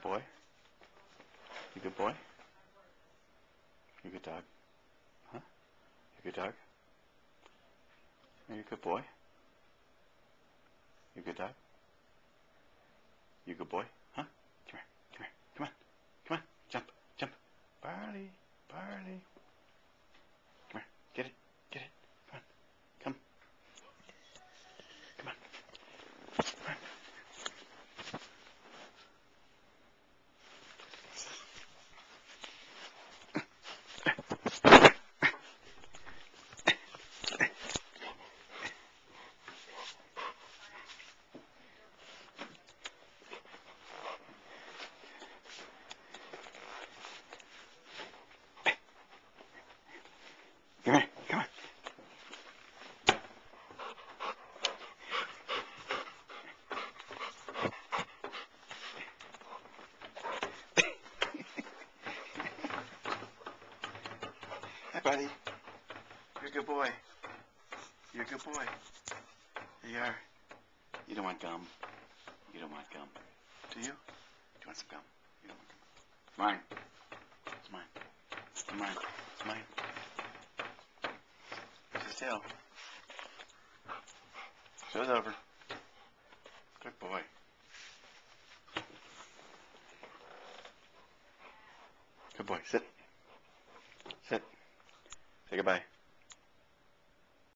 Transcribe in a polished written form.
good boy? You good boy? You good dog? Huh? You good dog? Are you a good boy? You good dog? You good boy? Huh? Come here. Come here. Come on. Come on. Jump. Jump. Barley. Barley. Come here. Get it. Get it. Come on. Come. Come on. Come on. Come here. Come on. Hi, buddy. You're a good boy. You're a good boy. There you are. You don't want gum. You don't want gum. Do you? Do you want some gum? You don't want gum. It's mine. It's mine. It's mine. It's mine. Here's his tail. Show's over. Good boy. Good boy. Sit. Sit. Say goodbye.